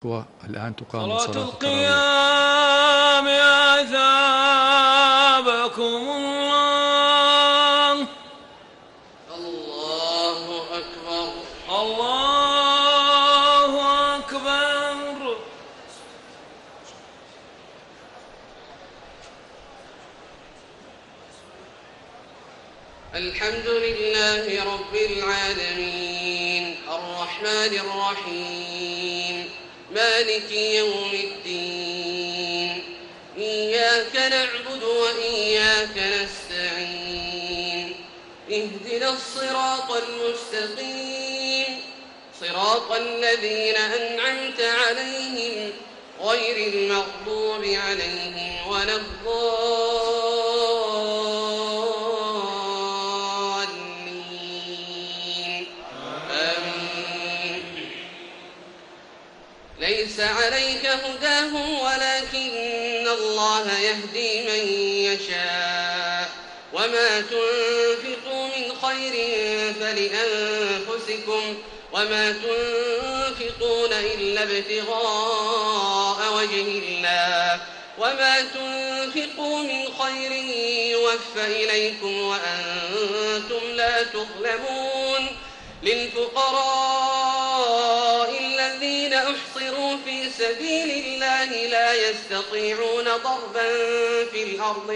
والآن تقام صلاة صلاة التراويح. القيام أثابكم الله. الله أكبر. الله أكبر. الحمد لله رب العالمين الرحمن الرحيم مالك يوم الدين إياك نعبد وإياك نستعين اهدنا الصراط المستقيم صراط الذين أنعمت عليهم غير المغضوب عليهم ولا الضالين آمين. ليس عليك هداهم ولكن الله يهدي من يشاء وما تنفقوا من خير فلأنفسكم وما تنفقون إلا ابتغاء وجه الله وما تنفقوا من خير يوفى إليكم وأنتم لا تظلمون. للفقراء الذين أحصروا في سبيل الله لا يستطيعون ضربا في الأرض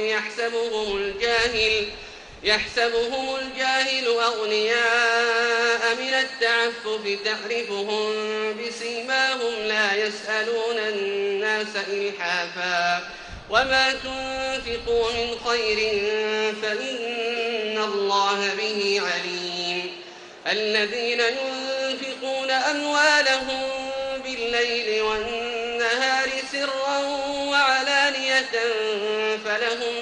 يحسبهم الجاهل أغنياء من التعفف تعرفهم بسيماهم لا يسألون الناس إلحافا وما تنفقوا من خير فإن الله به عليم. الذين ينفقون أموالهم بالليل والنهار سرا وعلانية فلهم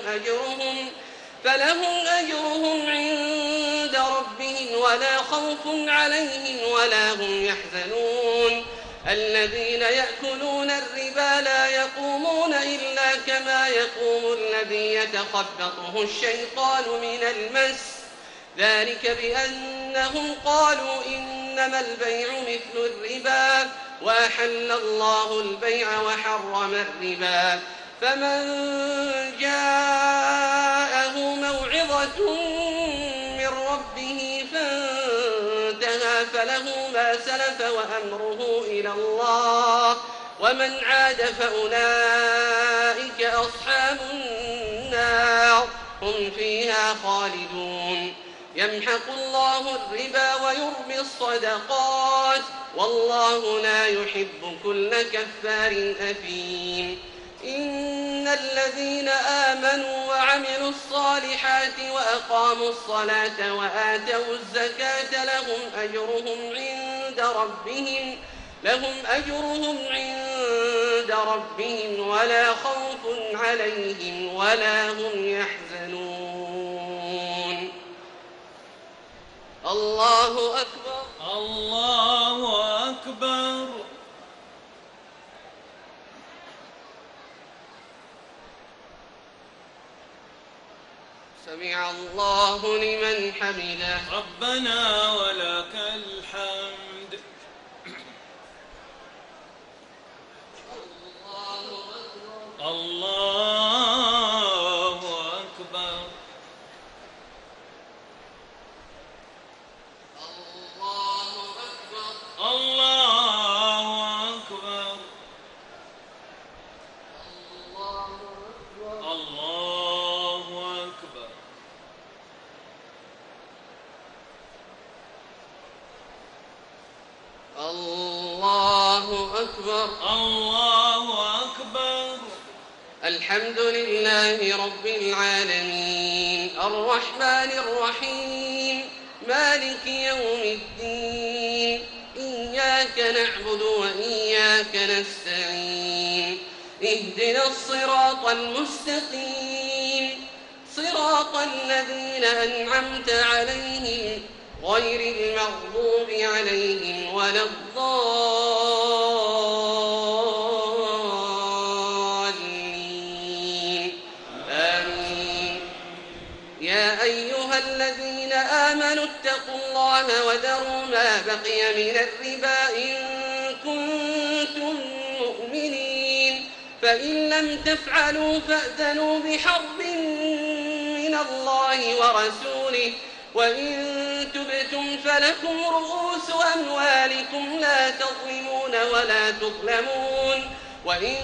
أجرهم عند ربهم ولا خوف عليهم ولا هم يحزنون. الذين يأكلون الربا لا يقومون إلا كما يقوم الذي يتخبطه الشيطان من المس ذلك بأنهم قالوا إنما البيع مثل الربا وأحل الله البيع وحرم الربا. فمن جاءه موعظة من ربه فانتهى فله ما سلف وأمره إلى الله ومن عاد فأولئك أصحاب النار هم فيها خالدون. يمحق الله الربا ويربي الصدقات والله لا يحب كل كفار أثيم. إن الذين آمنوا وعملوا الصالحات وأقاموا الصلاة وآتوا الزكاة لهم أجرهم عند ربهم ولا خوف عليهم ولا هم يحزنون. الله أكبر. الله أكبر. سمع الله لمن حمده. ربنا ولك الحمد. الله أكبر. الله أكبر. الله أكبر. الله أكبر. الله أكبر. الله أكبر. الحمد لله رب العالمين الرحمن الرحيم مالك يوم الدين إياك نعبد وإياك نستعين اهدنا الصراط المستقيم صراط الذين أنعمت عليهم غير المغضوب عليهم ولا الضالين آمين. يا أيها الذين آمنوا اتقوا الله وذروا ما بقي من الربا إن كنتم فإن لم تفعلوا فأذنوا بحرب من الله ورسوله وإن تبتم فلكم رؤوس أموالكم لا تظلمون ولا تظلمون وإن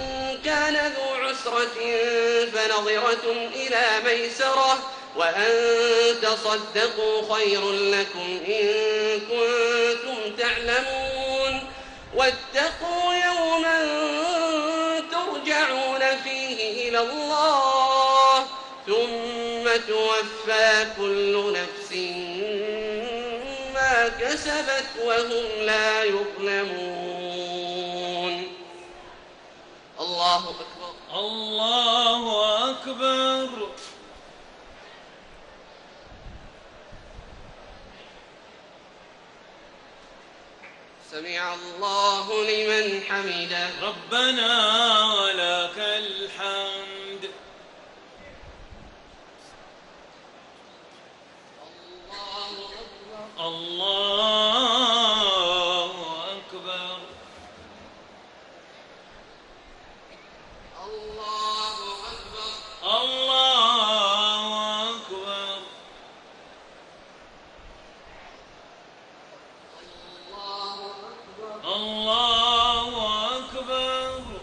كان ذو عسرة فنظرة إلى ميسرة وأن تصدقوا خير لكم إن كنتم تعلمون واتقوا يوما ترجعون فيه إلى الله ثم توفى كل نفس ما كسبت وهم لا يظلمون. الله أكبر. الله أكبر. سمع الله لمن حمده. ربنا ولك الحمد. الله أكبر. الله أكبر. الله أكبر. الله أكبر. الله أكبر.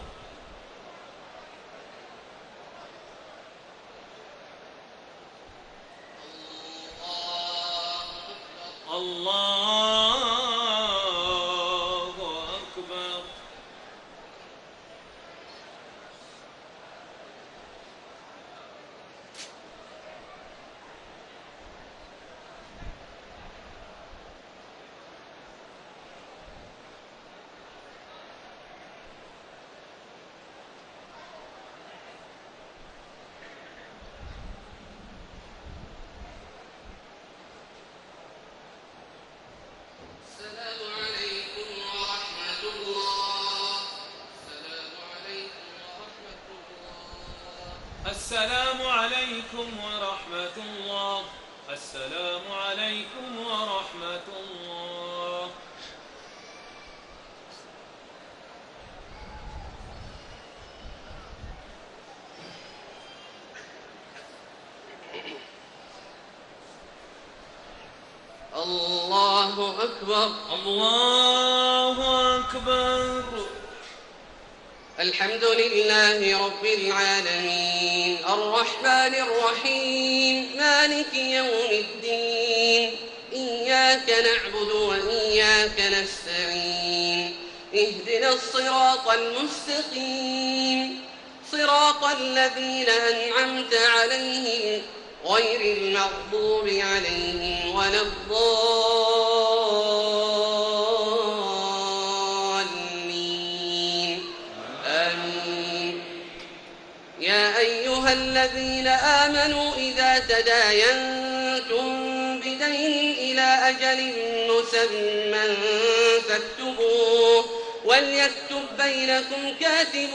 الله أكبر. السلام عليكم ورحمة الله. السلام عليكم ورحمة الله. الله أكبر. الله أكبر. الحمد لله رب العالمين الرحمن الرحيم مالك يوم الدين إياك نعبد وإياك نستعين اهدنا الصراط المستقيم صراط الذين أنعمت عليهم غير المغضوب عليهم ولا الضالين آمين. يا أيها الذين آمنوا إذا تداينتم بدين إلى أجل مسمى فاكتبوه وليكتب بينكم كاتب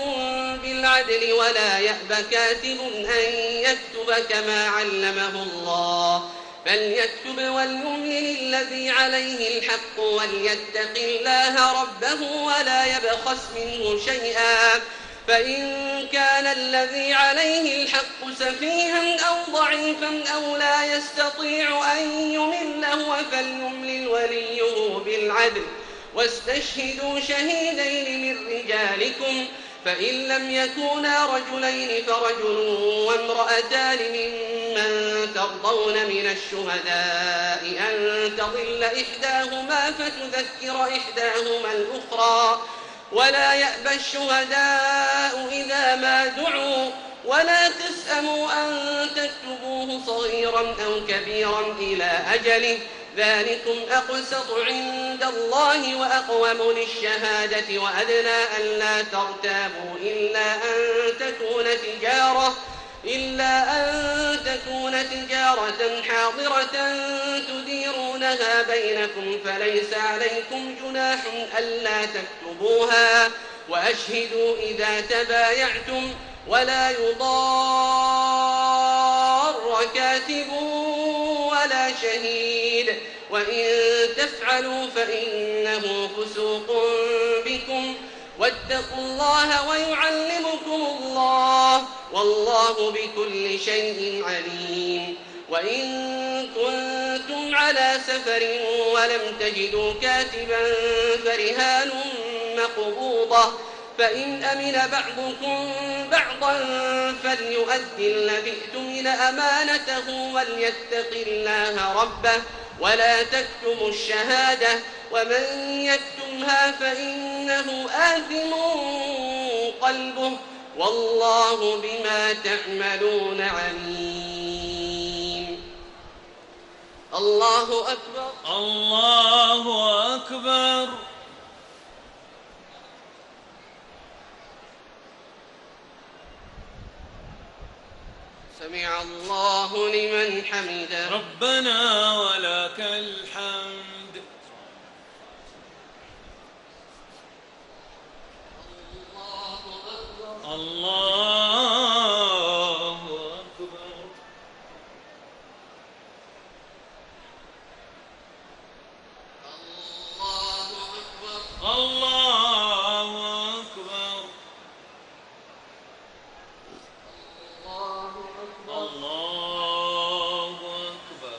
بالعدل ولا يأب كاتب أن يكتب كما علمه الله فليكتب وليملل الذي عليه الحق وليتق الله ربه ولا يبخس منه شيئا فإن كان الذي عليه الحق سفيها أو ضعيفا أو لا يستطيع أن يمل هو فليملل وليه بالعدل واستشهدوا شهيدين من رجالكم فإن لم يكونا رجلين فرجل وامرأتان ممن ترضون من الشهداء أن تضل إحداهما فتذكر إحداهما الأخرى ولا يأبى الشهداء إذا ما دعوا ولا تسأموا أن تكتبوه صغيرا أو كبيرا إلى أجله ذلكم أقسط عند الله وأقوم للشهادة وأدنى ألا ترتابوا إلا أن تكون تجارة حاضرة تديرونها بينكم فليس عليكم جناح ألا تكتبوها وأشهدوا إذا تبايعتم ولا يضار كاتب ولا شهيد وإن تفعلوا فإنه فسوق بكم واتقوا الله ويعلمكم الله والله بكل شيء عليم. وإن كنتم على سفر ولم تجدوا كاتبا فرهان مقبوضة فإن أمن بعضكم بعضا فليؤدي الذي اؤتمن أمانته وليتق الله ربه ولا تكتموا الشهادة ومن يكتمها فإنه آثم قلبه والله بما تعملون عليم. الله أكبر. الله أكبر. سمع الله لمن حمده. ربنا ولك الحمد. الله أكبر. الله أكبر. الله أكبر. الله أكبر. الله أكبر.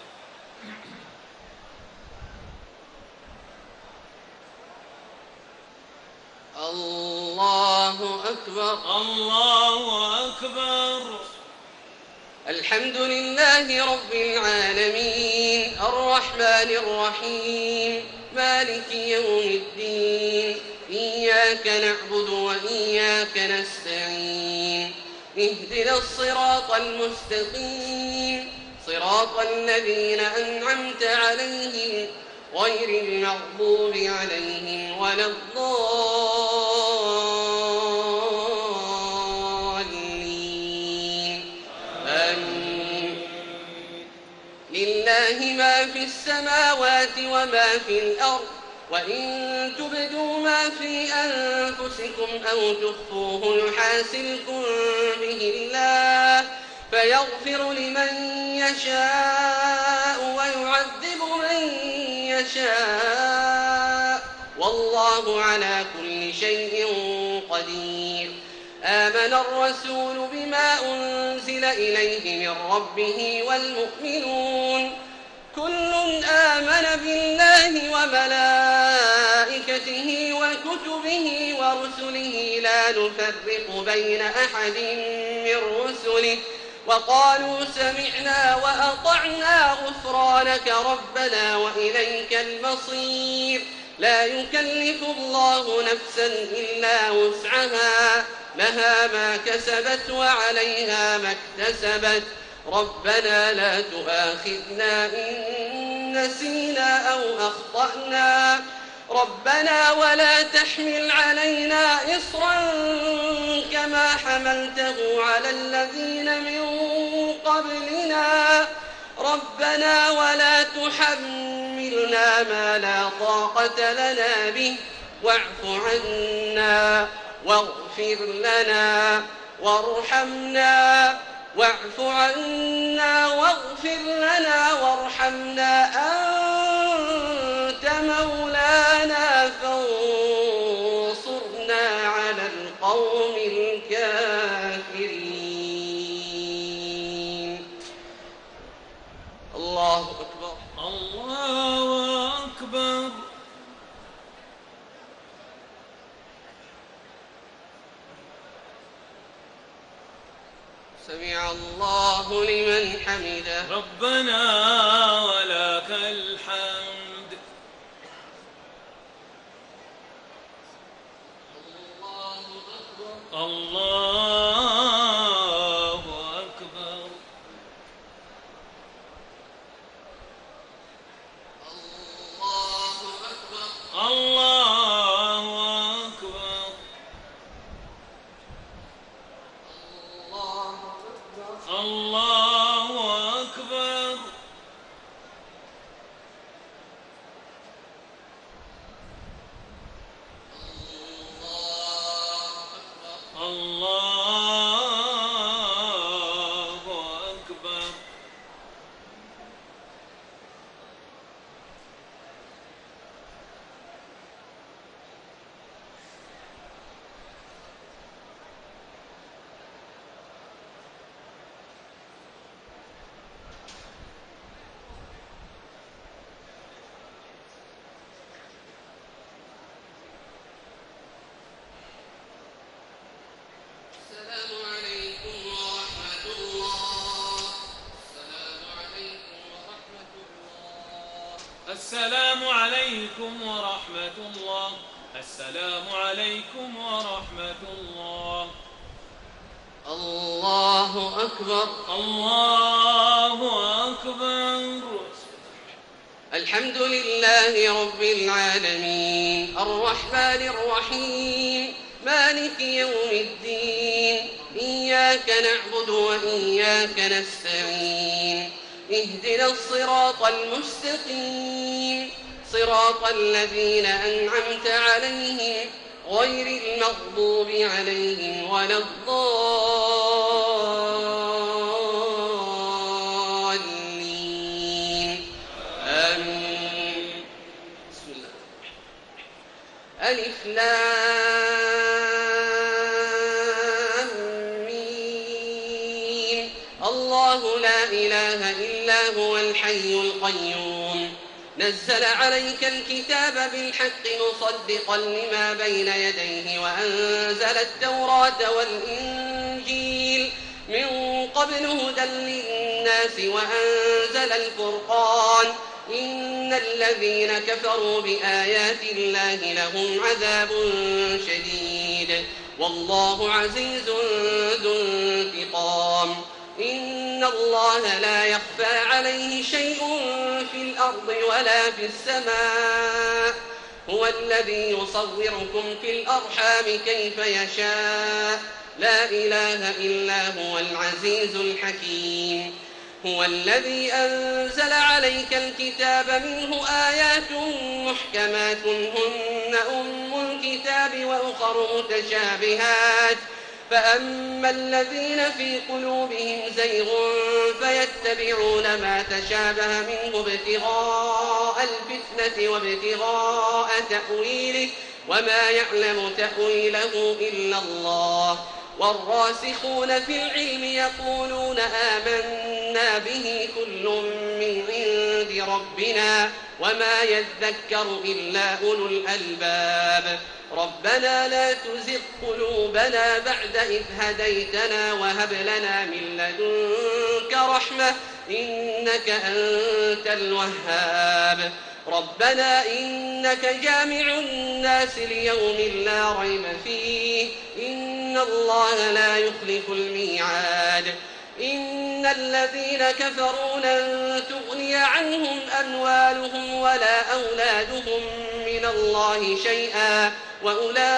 الله أكبر. الله أكبر. الحمد لله رب العالمين الرحمن الرحيم مالك يوم الدين إياك نعبد وإياك نستعين اهدنا الصراط المستقيم صراط الذين أنعمت عليهم غير المغضوب عليهم ولا الضالين آمين. لله ما في السماوات وما في الأرض وإن تبدوا ما في أنفسكم أو تخفوه يحاسبكم به الله فيغفر لمن يشاء ويعذب من يشاء والله على كل شيء قدير. آمن الرسول بما أنزل إليه من ربه والمؤمنون كل آمن بالله وملائكته وكتبه ورسله لا نفرق بين أحد من رسله وقالوا سمعنا وأطعنا غفرانك ربنا وإليك المصير. لا يكلف الله نفسا إلا وسعها لها ما كسبت وعليها ما اكتسبت ربنا لا تؤاخذنا إن نسينا أو أخطأنا ربنا ولا تحمل علينا إصرا كما حملته على الذين من قبلنا ربنا ولا تحملنا ما لا طاقة لنا به واعف عنا واغفر لنا وارحمنا واعف عنا واغفر لنا وارحمنا أنت مولانا فانصرنا على القوم الكافرين. الله أكبر. الله أكبر. سمع الله لمن حمده. ربنا ولك الحمد. الله أكبر. الله أكبر. الله أكبر. الله أكبر. الله أكبر. الله السلام عليكم ورحمة الله. السلام عليكم ورحمة الله. الله أكبر. الله أكبر. الحمد لله رب العالمين الرحمن الرحيم مالك يوم الدين إياك نعبد وإياك نستعين اهدنا الصراط المستقيم صراط الذين أنعمت عليهم غير المغضوب عليهم ولا الضالين آمين. بسم الله. ألف لام ميم. الله لا إله إلا هو الحي القيوم نزل عليك الكتاب بالحق مصدقا لما بين يديه وأنزل التوراة والإنجيل من قبل هدى للناس وأنزل الفرقان إن الذين كفروا بآيات الله لهم عذاب شديد والله عزيز ذو انتقام إن الله لا يخفى عليه شيء في الأرض ولا في السماء هو الذي يصوركم في الأرحام كيف يشاء لا إله إلا هو العزيز الحكيم هو الذي أنزل عليك الكتاب منه آيات محكمات هن أم الكتاب وأخر متشابهات فأما الذين في قلوبهم زيغ فيتبعون ما تشابه منه ابتغاء الفتنة وابتغاء تأويله وما يعلم تأويله إلا الله والراسخون في العلم يقولون آمنا به كل من عند ربنا وما يذكر إلا أولو الألباب ربنا لا تزغ قلوبنا بعد إذ هديتنا وهب لنا من لدنك رحمة إنك أنت الوهاب ربنا إنك جامع الناس ليوم لا ريب فيه إن الله لا يخلف الميعاد إن الذين كفروا لن تغني عنهم أموالهم ولا أولادهم من الله شيئا وأولئك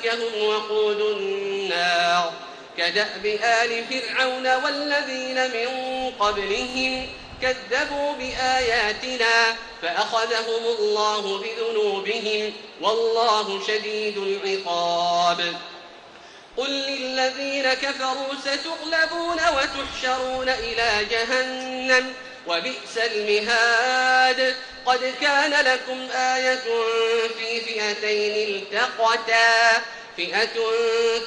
هم وقود النار كدأب آل فرعون والذين من قبلهم كذبوا بآياتنا فأخذهم الله بذنوبهم والله شديد العقاب قل للذين كفروا ستغلبون وتحشرون إلى جهنم وبئس المهاد قد كان لكم آية في فئتين التقتا فئة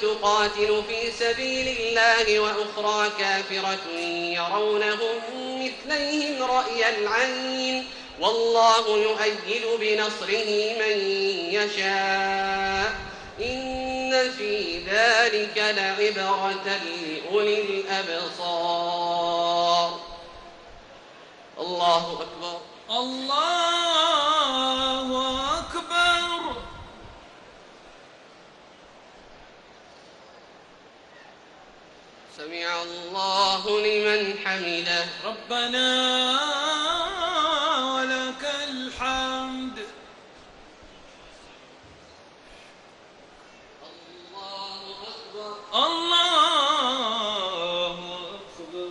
تقاتل في سبيل الله وأخرى كافرة يرونهم مثليهم رأي العين والله يؤيد بنصره من يشاء إن في ذلك لعبرة لأولي الأبصار الله أكبر الله أكبر سمع الله لمن حمده ربنا ولك الحمد الله أكبر الله أكبر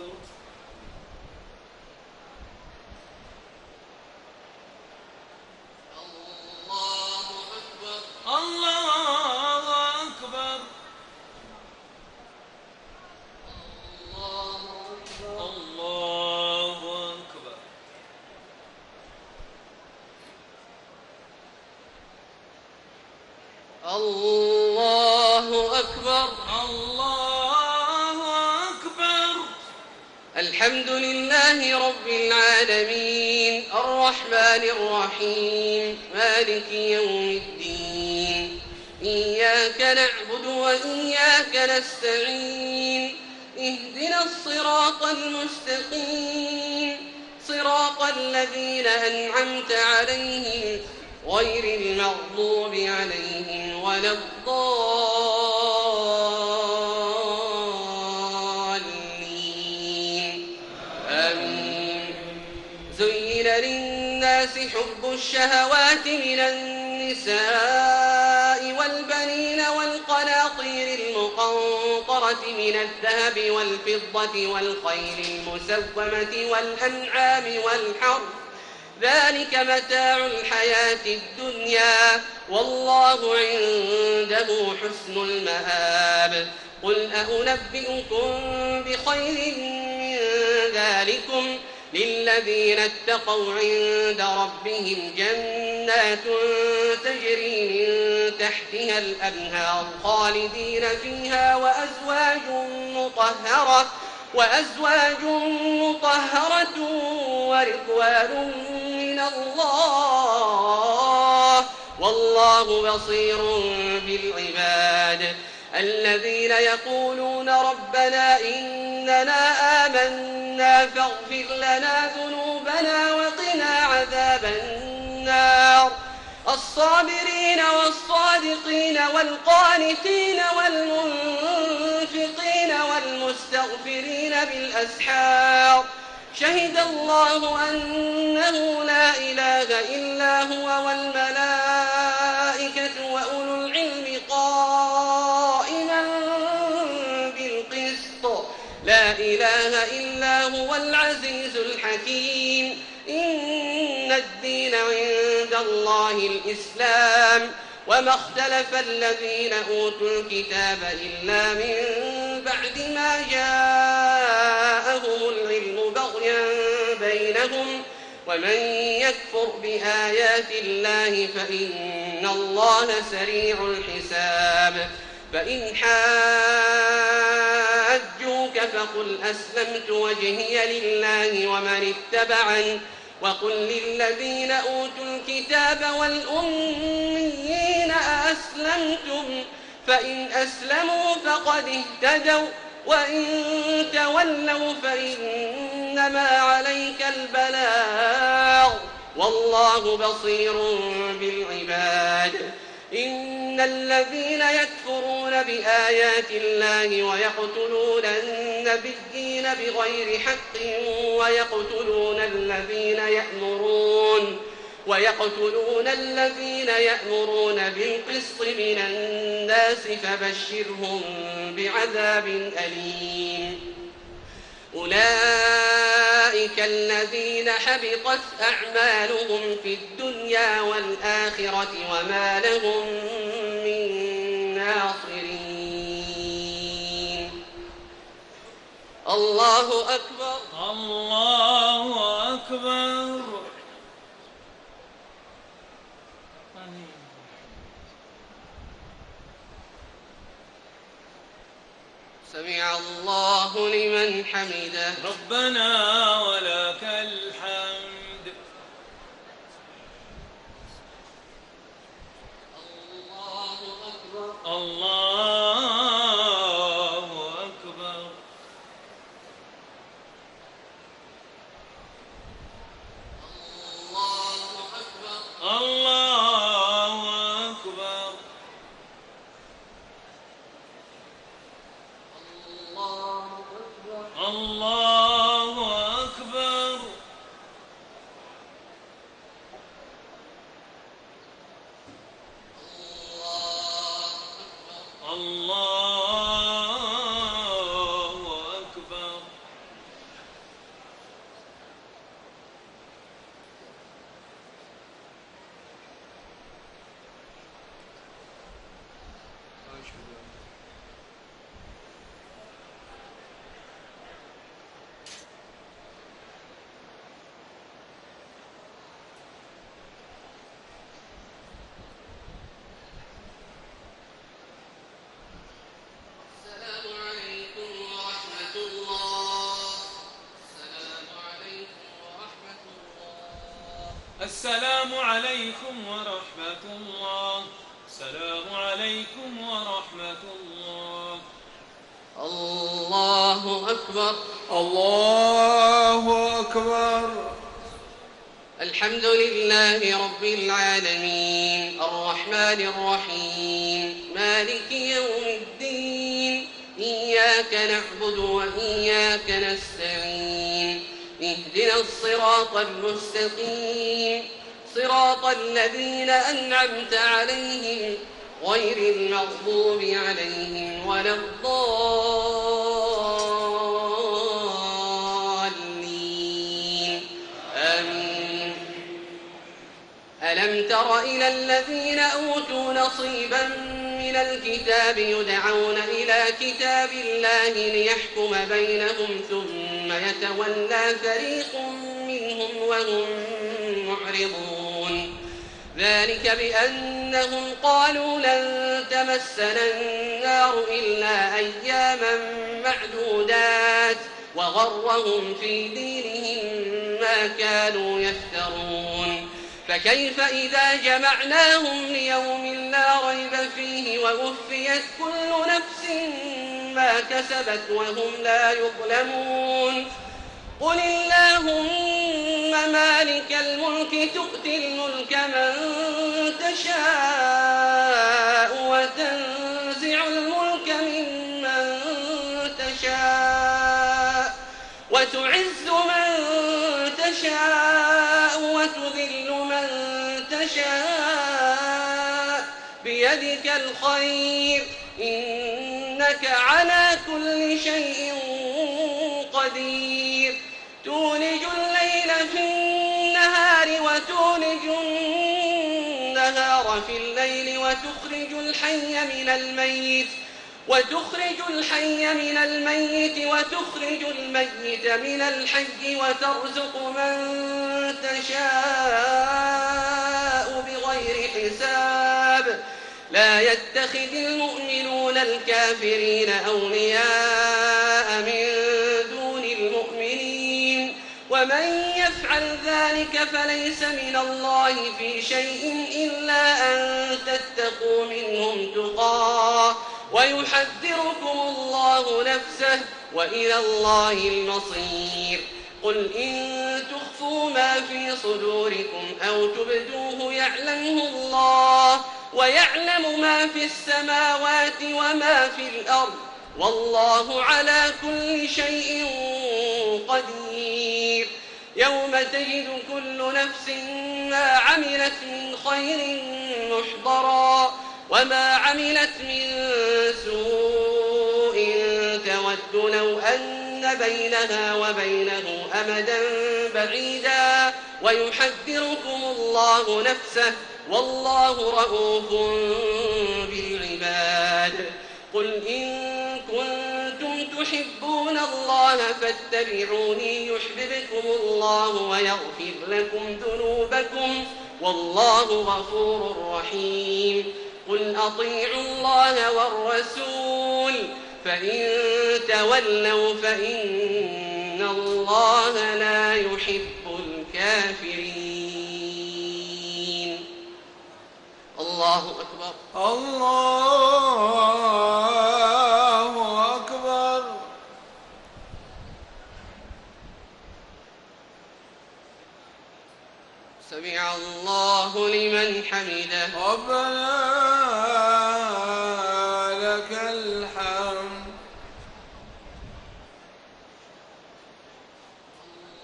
الله أكبر الله أكبر الله أكبر الله أكبر الله أكبر الحمد لله رب العالمين الرحمن الرحيم مالك يوم الدين إياك نعبد وإياك نستعين اهدنا الصراط المستقيم صراط الذين أنعمت عليهم غير المغضوب عليهم ولا الضالين آمين. زين للناس حب الشهوات من النساء والبنين والقناطير المقنطرة من الذهب والفضة والخيل المسومة والأنعام والحرث ذلك متاع الحياة الدنيا والله عنده حسن المآب. قل أنبئكم بخير من ذلكم للذين اتقوا عند ربهم جنات تجري من تحتها الأنهار خالدين فيها وأزواج مطهرة ورضوان من الله والله بصير بالعباد. الذين يقولون ربنا إننا آمنا فاغفر لنا ذنوبنا وقنا عذاب النار. الصابرين والصادقين والقانتين والمنفقين والمستغفرين بالأسحار شهد الله أنه لا إله إلا هو والملائكة وأولو العلم قائما بالقسط لا إله إلا هو العزيز الحكيم. إن الدين عند الله الإسلام وما اختلف الذين أوتوا الكتاب إلا من بعد ما جاءهم العلم بغيا بينهم ومن يكفر بآيات الله فإن الله سريع الحساب. فإن حاجوك فقل أسلمت وجهي لله ومن اتبعني وقل للذين أوتوا الكتاب والأميين أأسلمتم فإن أسلموا فقد اهتدوا وإن تولوا فإنما عليك البلاغ والله بصير بالعباد. إن الذين يكفرون بآيات الله ويقتلون النبيين بغير حق ويقتلون الذين يأمرون بالقسط من الناس فبشرهم بعذاب أليم. أولئك الذين حبطت أعمالهم في الدنيا والآخرة وما لهم من ناصرين. الله أكبر. الله أكبر. سمع الله لمن حمده. ربنا ولك الحمد. الله أكبر. الله أكبر. الله أكبر. الله أكبر. الله أكبر. الله أكبر. السلام عليكم ورحمة الله. السلام عليكم ورحمة الله. الله أكبر. الله أكبر. الحمد لله رب العالمين الرحمن الرحيم مالك يوم الدين إياك نعبد وإياك نستعين اهدنا الصراط المستقيم صراط الذين أنعمت عليهم غير المغضوب عليهم ولا الضالين آمين. ألم تر إلى الذين أوتوا نصيبا من الكتاب يدعون إلى كتاب الله ليحكم بينهم ثم يتولى فريق منهم وهم معرضون ذلك بأنهم قالوا لن تمسنا النار إلا أياما معدودات وغرهم في دينهم ما كانوا يفترون فكيف إذا جمعناهم ليوم لا ريب فيه ووفيت كل نفس ما كسبت وهم لا يظلمون قل اللهم مالك الملك تؤتي الملك من تشاء وتنزع الملك ممن تشاء وتعز من تشاء وتذل من تشاء بيدك الخير إنك على كل شيء قدير تولج الليل في النهار وتولج النهار في الليل وتخرج الحي من الميت وتخرج الميت من الحي وترزق من تشاء بغير حساب لا يتخذ المؤمنون الكافرين أولياء من دون المؤمنين ومن يفعل ذلك فليس من الله في شيء إلا أن تتقوا منهم تقاه ويحذركم الله نفسه وإلى الله المصير قل إن تخفوا ما في صدوركم أو تبدوه يعلمه الله ويعلم ما في السماوات وما في الأرض والله على كل شيء قدير يوم تجد كل نفس ما عملت من خير محضرا وما عملت من سوء تود لو أن بينها وبينه أمدا بعيدا ويحذركم الله نفسه والله رءوف بالعباد قل إن كنتم تحبون الله فاتبعوني يحببكم الله ويغفر لكم ذنوبكم والله غفور رحيم قل أطيعوا الله والرسول فإن تولوا فإن الله لا يحب الكافرين. الله أكبر. الله أكبر. سمع الله لمن حمده. ربنا لك الحمد.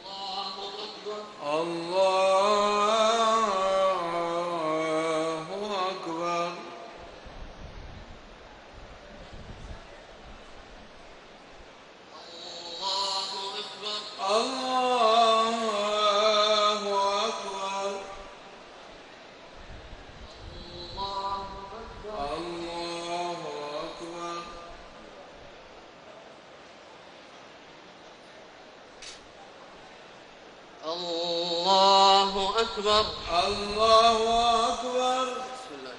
الله أكبر. الله أكبر. الله أكبر. الله أكبر. الله أكبر. الله أكبر. الله أكبر. الله أكبر. بسم الله.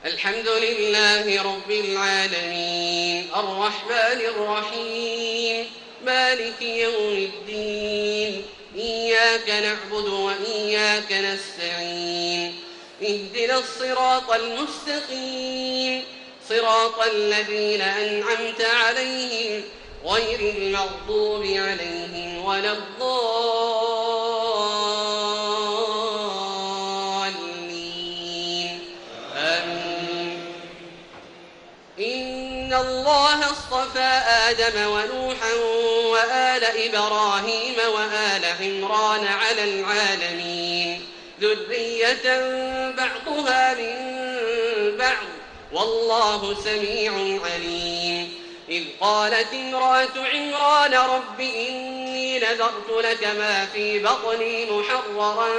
الحمد لله رب العالمين الرحمن الرحيم مالك يوم الدين إياك نعبد وإياك نستعين اهدنا الصراط المستقيم صراط الذين أنعمت عليهم غير المغضوب عليهم ولا الضالين إن الله اصطفى آدم ونوحا وآل إبراهيم وآل عمران على العالمين ذرية بعضها من بعض والله سميع عليم. إذ قالت امرأة عمران رب إني نذرت لك ما في بطني محررا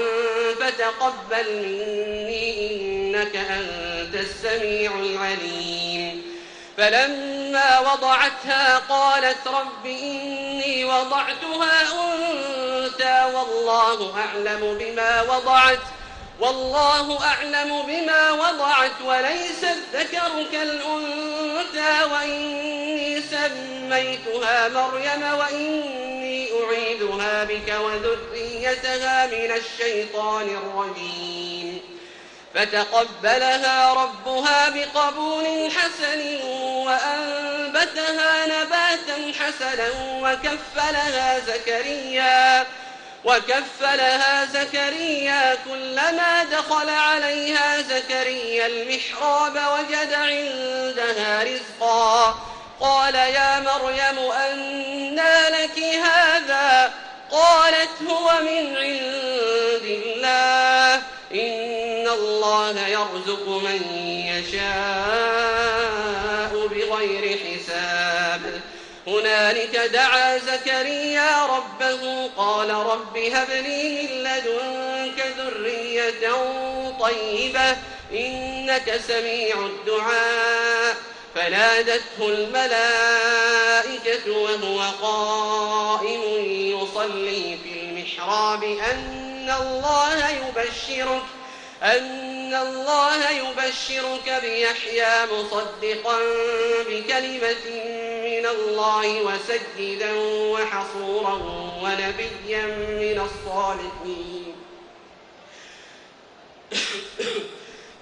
فتقبل مني إنك أنت السميع العليم. فلما وضعتها قالت رب إني وضعتها أنثى والله أعلم بما وضعت وليس الذكر كالأنثى وإني سميتها مريم وإني أعيذها بك وذريتها من الشيطان الرجيم. فتقبلها ربها بقبول حسن وأنبتها نباتا حسنا وكفلها زكريا كلما دخل عليها زكريا المحراب وجد عندها رزقا قال يا مريم أنى لك هذا قالت هو من عند الله إن الله يرزق من يشاء بغير حساب. هنالك دعا زكريا ربه قال رب هب لي من لدنك ذرية طيبة إنك سميع الدعاء. فنادته الملائكة وهو قائم يصلي في المحراب أن الله يبشرك بيحيى مصدقا بكلمة من الله وسيدا وحصورا ونبيا من الصالحين.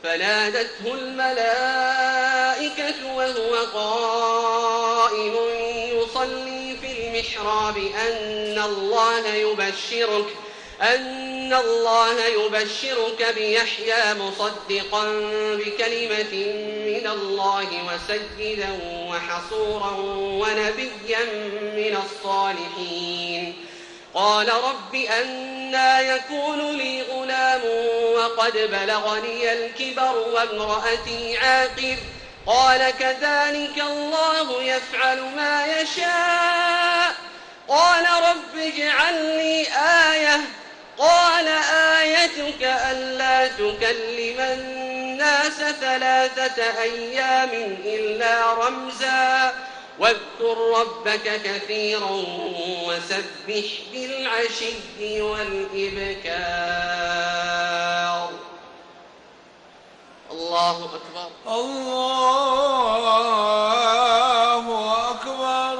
فنادته الملائكة وهو قائم يصلي في المحراب أن الله يبشرك بيحيى مصدقا بكلمة من الله وسيدا وحصورا ونبيا من الصالحين. قال رب أنى يكون لي غلام وقد بلغني الكبر وامرأتي عاقر قال كذلك الله يفعل ما يشاء. قال رب اجعل لي آية قال آيتك ألا تكلم الناس 3 أيام إلا رمزا واذكر ربك كثيرا وسبح بالعشي والإبكار. الله أكبر. الله أكبر.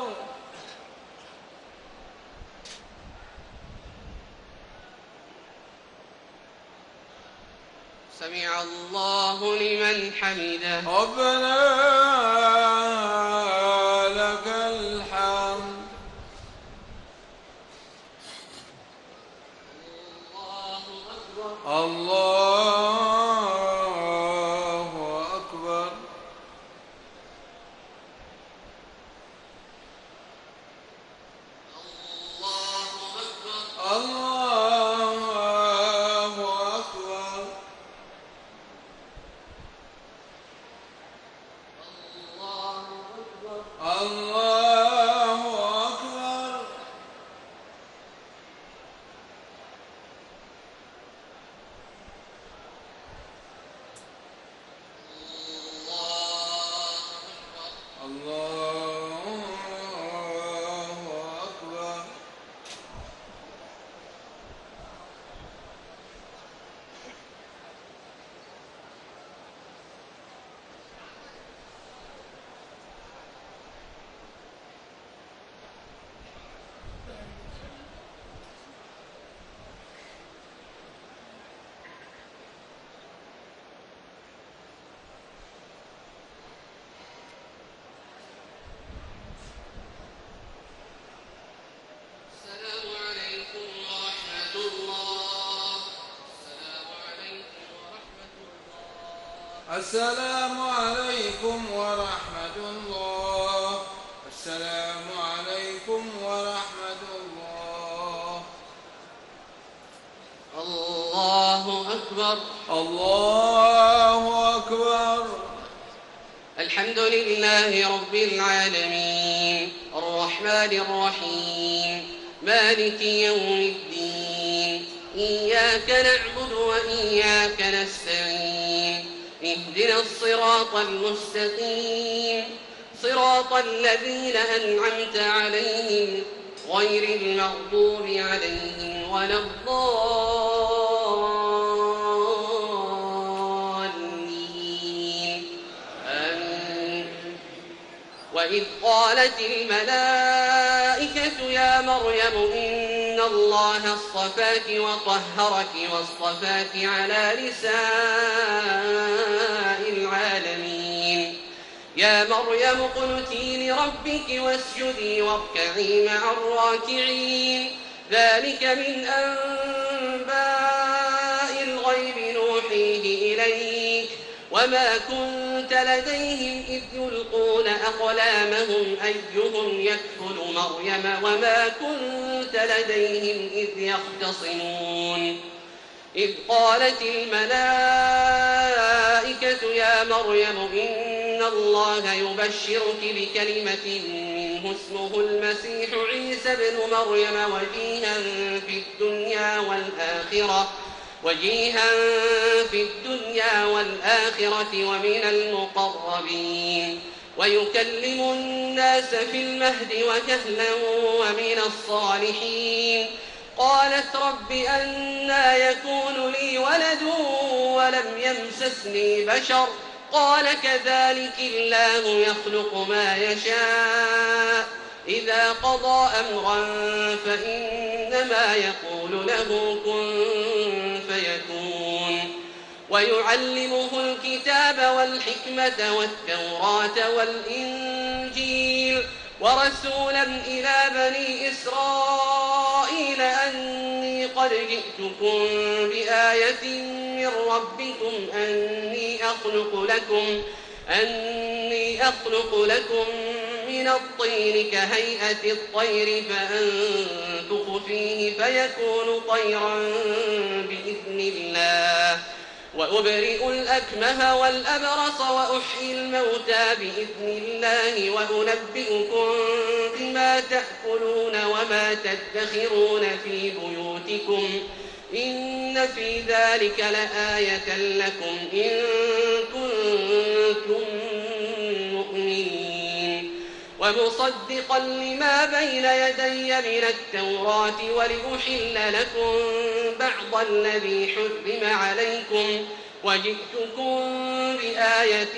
سمع الله لمن حمده. ربنا لك الحمد. الله أكبر. الله أكبر. الله أكبر. الله أكبر. الله أكبر. الله أكبر. السلام عليكم ورحمة الله. السلام عليكم ورحمة الله. الله أكبر. الله أكبر. الحمد لله رب العالمين الرحمن الرحيم مالك يوم الدين إياك نعبد وإياك نستعين اهدنا الصراط المستقيم صراط الذين أنعمت عليهم غير المغضوب عليهم ولا الضالين آمين. وإذ قالت الملائكة يا مريم إن الله اصطفاك وطهرك واصطفاك على نساء العالمين يا مريم اقنتي لربك واسجدي واركعي مع الراكعين ذلك من أنباء الغيب نوحيه إليك وما كنت لديهم إذ يلقون أقلامهم أيهم يكفل مريم وما كنت لديهم إذ يختصمون إذ قالت الملائكة يا مريم إن الله يبشرك بكلمة منه اسمه المسيح عيسى ابن مريم وجيها في الدنيا والآخرة ومن المقربين ويكلم الناس في المهد وكهلا ومن الصالحين قالت رب أنى يكون لي ولد ولم يمسسني بشر قال كذلك الله يخلق ما يشاء إذا قضى أمرا فإنما يقول له كن فيكون ويعلمه الكتاب والحكمة والتوراة والإنجيل ورسولا إلى بني إسرائيل أني قد جئتكم بآية من ربكم أني أخلق لكم من الطين كهيئة الطير فأنفخ فيه فيكون طيرا بإذن الله وأبرئ الأكمه والأبرص وأحيي الموتى بإذن الله وأنبئكم بما تأكلون وما تدخرون في بيوتكم إن في ذلك لآية لكم إن كنتم مؤمنين ومصدقا لما بين يدي من التوراة ولأحل لكم بعض الذي حرم عليكم وجئتكم بآية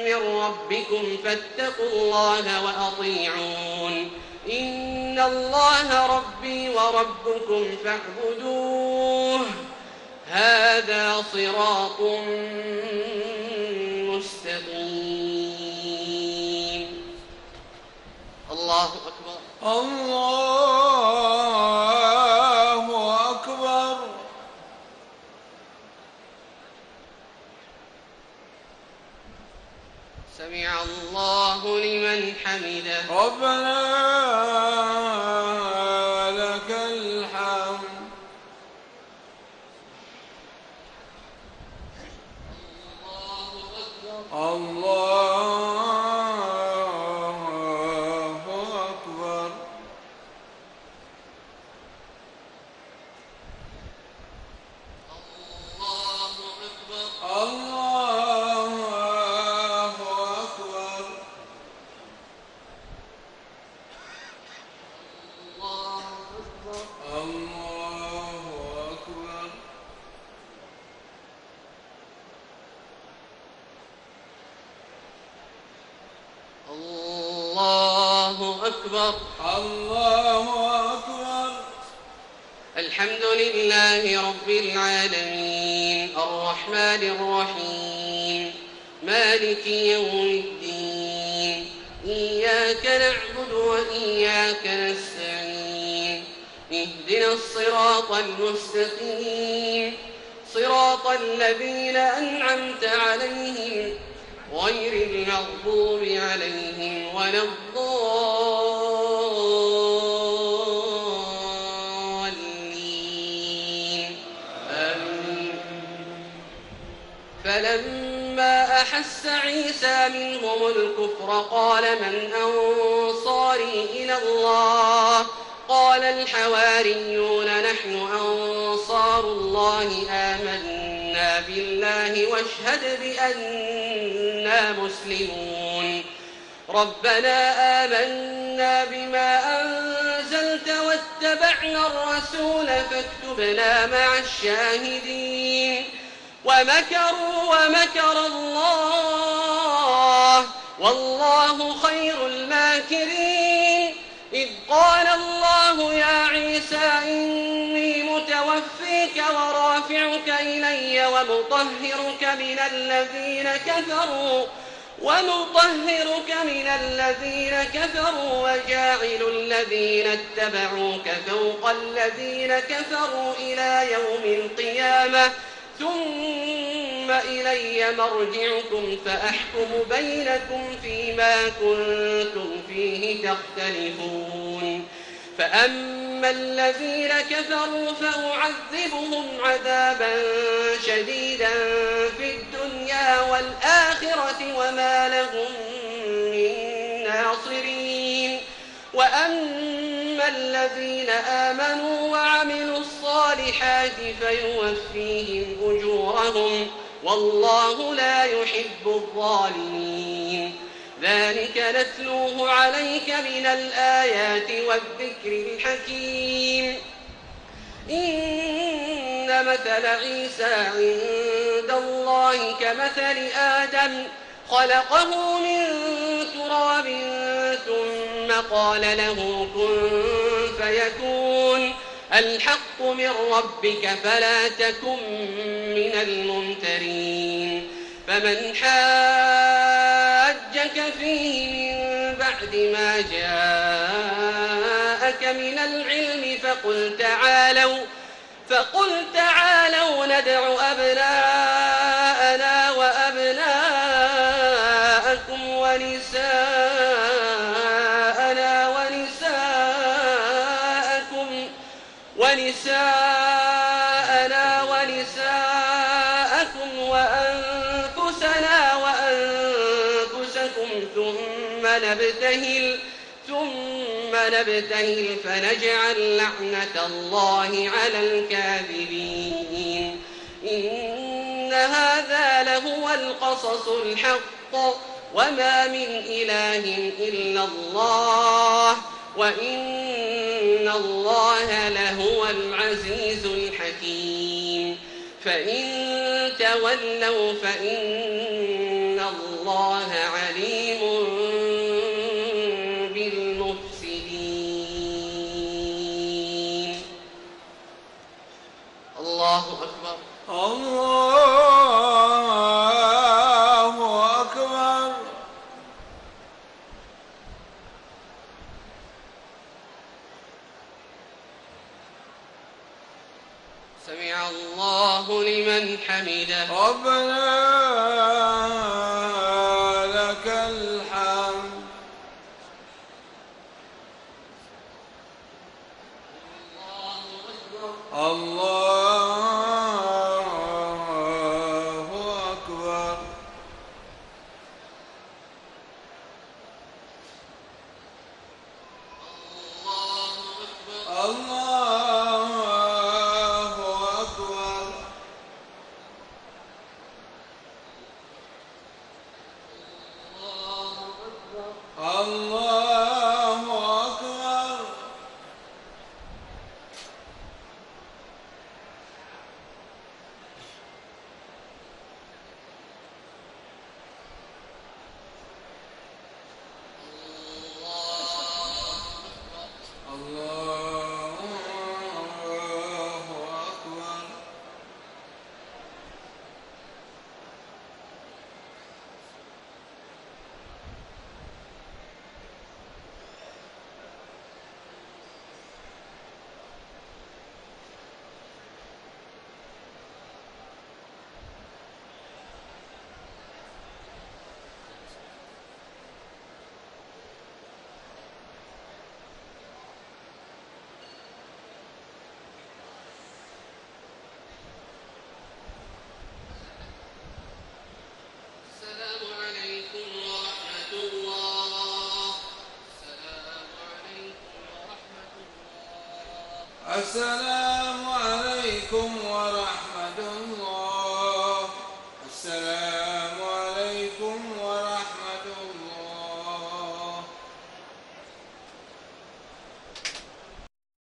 من ربكم فاتقوا الله وأطيعون إن الله ربي وربكم فاعبدوه هذا صراط مستقيم. الله أكبر. الله أكبر. سمع الله لمن حمده. ربنا لك الحمد. الله أكبر. الله أكبر. الله أكبر. الله أكبر. الحمد لله رب العالمين الرحمن الرحيم مالك يوم الدين إياك نعبد وإياك نستعين اهدنا الصراط المستقيم صراط الذين أنعمت عليهم غير المغضوب عليهم ولا الضالين آمين. فلما أحس عيسى منهم الكفر قال من أنصاري إلى الله قال الحواريون نحن أنصار الله آمنا بالله واشهد بأننا مسلمون ربنا آمنا بما أنزلت واتبعنا الرسول فاكتبنا مع الشاهدين ومكروا ومكر الله والله خير الماكرين إذ قال الله يا عيسى إني متوفيك ورافعك إلي ومطهرك من الذين كفروا وجاعل الذين اتبعوك فوق الذين كفروا إلى يوم القيامة ثم إلي مرجعكم فأحكم بينكم فيما كنتم فيه تختلفون فأما الذين كفروا فأعذبهم عذابا شديدا في الدنيا والآخرة وما لهم من ناصرين وأما الذين آمنوا وعملوا الصالحات فيوفيهم أجورهم والله لا يحب الظالمين ذلك نتلوه عليك من الآيات والذكر الحكيم إن مثل عيسى عند الله كمثل آدم خلقه من تراب ثم قال له كن فيكون الحق من ربك فلا تكن من الممترين فمن حاجك فيه من بعد ما جاءك من العلم فقل تعالوا ندع أبناءنا وأبناءكم ونساءنا ونساءكم وأنفسنا وأنفسكم ثم نبتهل فنجعل لعنة الله على الكاذبين إن هذا لهو القصص الحق وما من إله إلا الله وإن الله لهو العزيز الحكيم فإن تولوا فإن الله عليم بالمفسدين الله أكبر الله أكبر سمع الله لمن حمده ربنا لك الحمد الله أكبر الله أكبر الله أكبر الله أكبر السلام